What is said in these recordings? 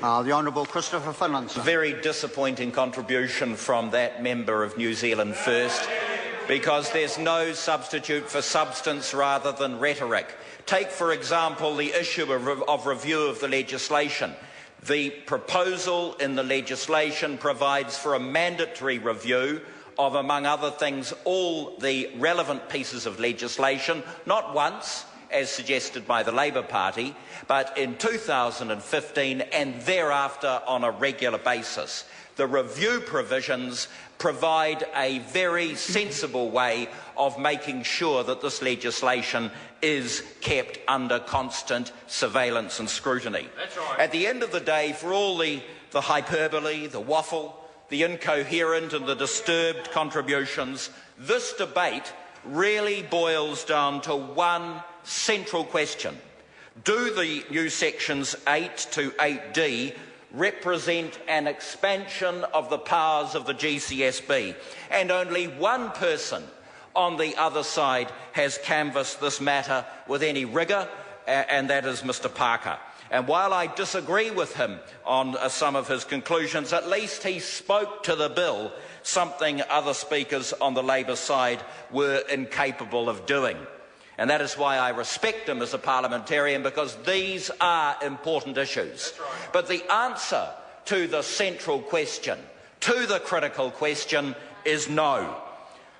The Honourable Christopher Finlayson. Very disappointing contribution from that member of New Zealand First, because there's no substitute for substance rather than rhetoric. Take, for example, the issue of review of the legislation. The proposal in the legislation provides for a mandatory review of, among other things, all the relevant pieces of legislation, not once, as suggested by the Labour Party, but in 2015 and thereafter on a regular basis. The review provisions provide a very sensible way of making sure that this legislation is kept under constant surveillance and scrutiny. That's right. At the end of the day, for all the hyperbole, the waffle, the incoherent and the disturbed contributions, this debate really boils down to one central question. Do the new sections 8 to 8D represent an expansion of the powers of the GCSB? And only one person on the other side has canvassed this matter with any rigour, and that is Mr Parker. And while I disagree with him on some of his conclusions, at least he spoke to the bill, something other speakers on the Labour side were incapable of doing. And that is why I respect him as a parliamentarian, because these are important issues. Right. But the answer to the central question, to the critical question, is no.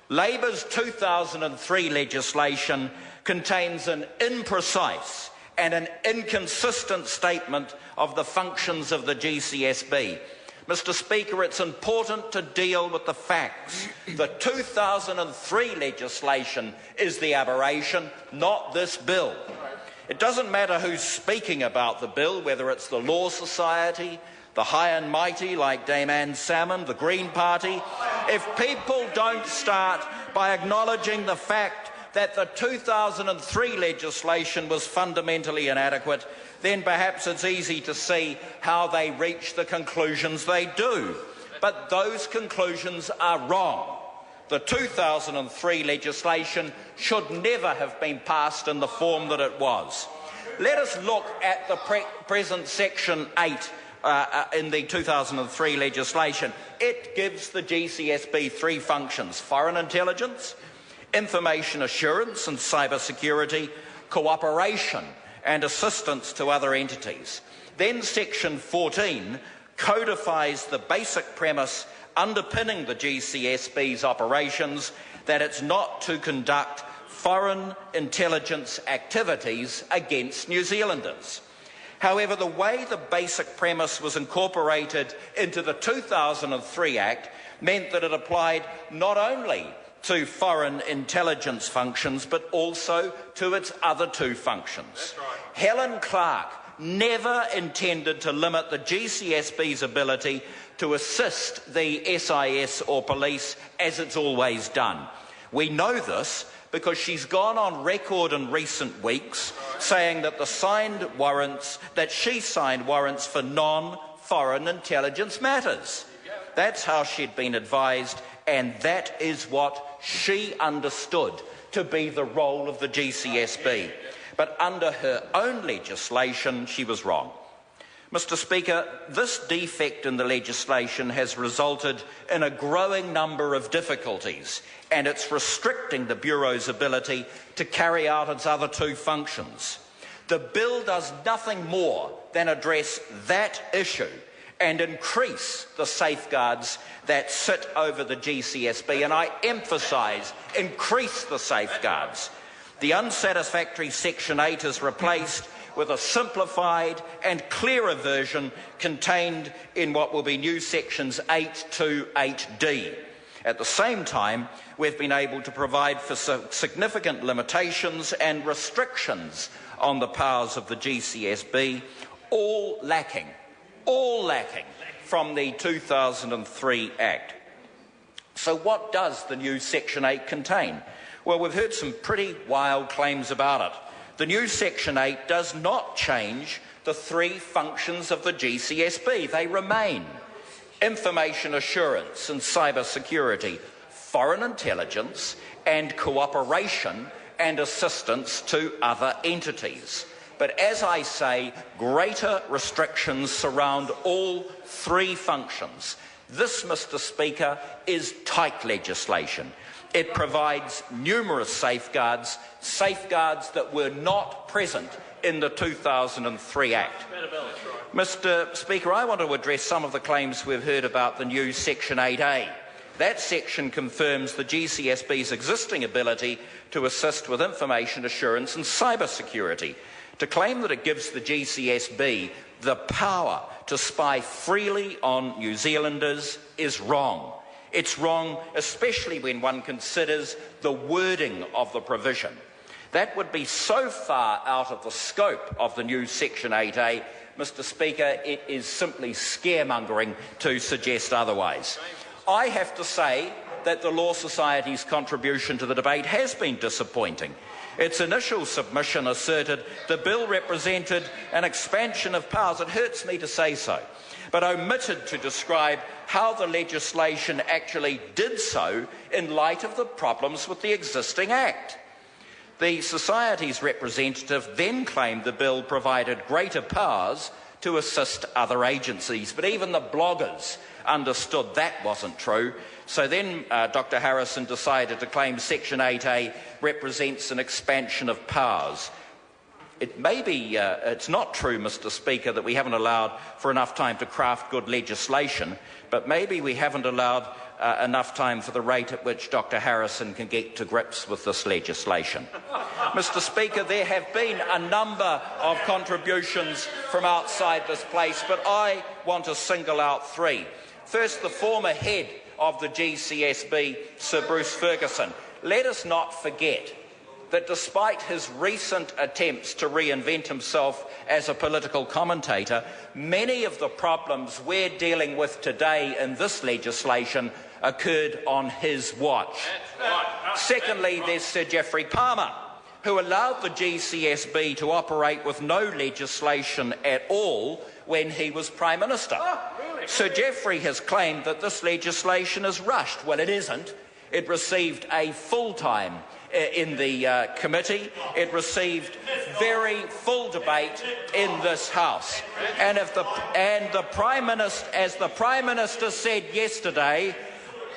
Labour's 2003 legislation contains an imprecise and an inconsistent statement of the functions of the GCSB. Mr Speaker, it's important to deal with the facts. The 2003 legislation is the aberration, not this bill. It doesn't matter who's speaking about the bill, whether it's the Law Society, the high and mighty like Dame Anne Salmon, the Green Party. If people don't start by acknowledging the fact that the 2003 legislation was fundamentally inadequate, then perhaps it's easy to see how they reach the conclusions they do. But those conclusions are wrong. The 2003 legislation should never have been passed in the form that it was. Let us look at the present Section 8 in the 2003 legislation. It gives the GCSB three functions: foreign intelligence, information assurance and cyber security, cooperation and assistance to other entities. Then Section 14 codifies the basic premise underpinning the GCSB's operations, that it's not to conduct foreign intelligence activities against New Zealanders. However, the way the basic premise was incorporated into the 2003 Act meant that it applied not only to foreign intelligence functions, but also to its other two functions. Right. Helen Clark never intended to limit the GCSB's ability to assist the SIS or police, as it's always done. We know this because she's gone on record in recent weeks saying that she signed warrants for non-foreign intelligence matters. That's how she'd been advised, and that is what she understood to be the role of the GCSB. But under her own legislation, she was wrong. Mr Speaker, this defect in the legislation has resulted in a growing number of difficulties, and it's restricting the Bureau's ability to carry out its other two functions. The bill does nothing more than address that issue and increase the safeguards that sit over the GCSB, and I emphasise increase the safeguards. The unsatisfactory Section 8 is replaced with a simplified and clearer version contained in what will be new Sections 8 to 8D. At the same time, we've been able to provide for significant limitations and restrictions on the powers of the GCSB, all lacking from the 2003 Act. So what does the new Section 8 contain? Well, we've heard some pretty wild claims about it. The new Section 8 does not change the three functions of the GCSB. They remain: information assurance and cyber security, foreign intelligence, and cooperation and assistance to other entities. But as I say, greater restrictions surround all three functions. This, Mr. Speaker, is tight legislation. It provides numerous safeguards, safeguards that were not present in the 2003 Act. Mr. Speaker, I want to address some of the claims we've heard about the new Section 8A. That section confirms the GCSB's existing ability to assist with information assurance and cyber security. To claim that it gives the GCSB the power to spy freely on New Zealanders is wrong. It's wrong, especially when one considers the wording of the provision. That would be so far out of the scope of the new Section 8A, Mr. Speaker, it is simply scaremongering to suggest otherwise. I have to say that the Law Society's contribution to the debate has been disappointing. Its initial submission asserted the bill represented an expansion of powers. It hurts me to say so, but omitted to describe how the legislation actually did so in light of the problems with the existing Act. The Society's representative then claimed the bill provided greater powers to assist other agencies, but even the bloggers understood that wasn't true. So then Dr. Harrison decided to claim Section 8A represents an expansion of powers. It may be, it's not true, Mr. Speaker, that we haven't allowed for enough time to craft good legislation, but maybe we haven't allowed enough time for the rate at which Dr. Harrison can get to grips with this legislation. Mr. Speaker, there have been a number of contributions from outside this place, but I want to single out three. First, the former head of the GCSB, Sir Bruce Ferguson. Let us not forget that despite his recent attempts to reinvent himself as a political commentator, many of the problems we're dealing with today in this legislation occurred on his watch. Secondly, there's Sir Geoffrey Palmer, who allowed the GCSB to operate with no legislation at all when he was Prime Minister. Sir Geoffrey has claimed that this legislation is rushed. Well, it isn't. It received a full-time in the committee. It received very full debate in this House. And as the Prime Minister said yesterday,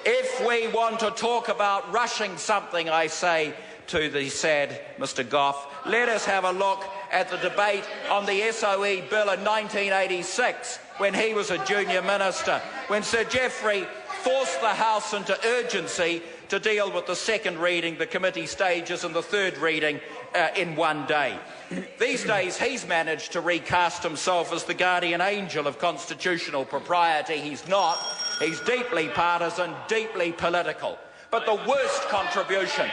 if we want to talk about rushing something, I say to the sad Mr. Gough, let us have a look at the debate on the SOE bill in 1986 when he was a junior minister, when Sir Geoffrey forced the House into urgency to deal with the second reading, the committee stages and the third reading in one day. These days he's managed to recast himself as the guardian angel of constitutional propriety. He's not. He's deeply partisan, deeply political. But the worst contribution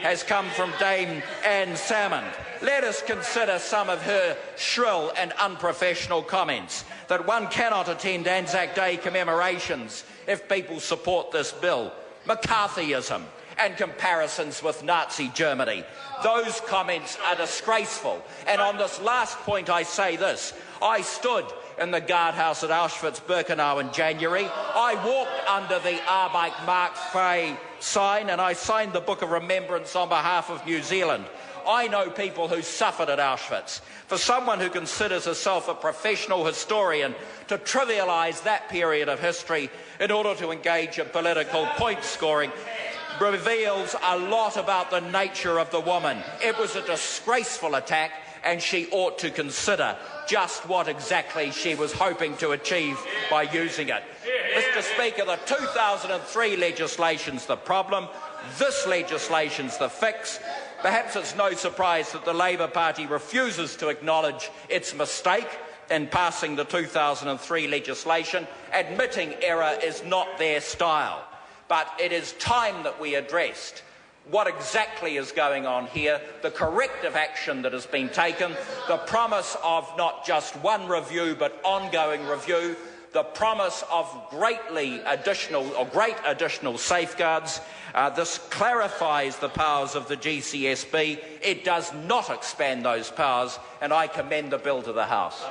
has come from Dame Anne Salmond. Let us consider some of her shrill and unprofessional comments that one cannot attend Anzac Day commemorations if people support this bill. McCarthyism and comparisons with Nazi Germany. Those comments are disgraceful. And on this last point I say this, I stood in the guardhouse at Auschwitz-Birkenau in January. I walked under the Arbeit Mark Frey sign and I signed the Book of Remembrance on behalf of New Zealand. I know people who suffered at Auschwitz. For someone who considers herself a professional historian to trivialise that period of history in order to engage in political point scoring reveals a lot about the nature of the woman. It was a disgraceful attack and she ought to consider just what exactly she was hoping to achieve by using it. Mr. Speaker, the 2003 legislation's the problem. This legislation's the fix. Perhaps it's no surprise that the Labour Party refuses to acknowledge its mistake in passing the 2003 legislation. Admitting error is not their style. But it is time that we addressed what exactly is going on here, the corrective action that has been taken, the promise of not just one review but ongoing review, the promise of great additional safeguards. This clarifies the powers of the GCSB. It does not expand those powers, and I commend the bill to the House.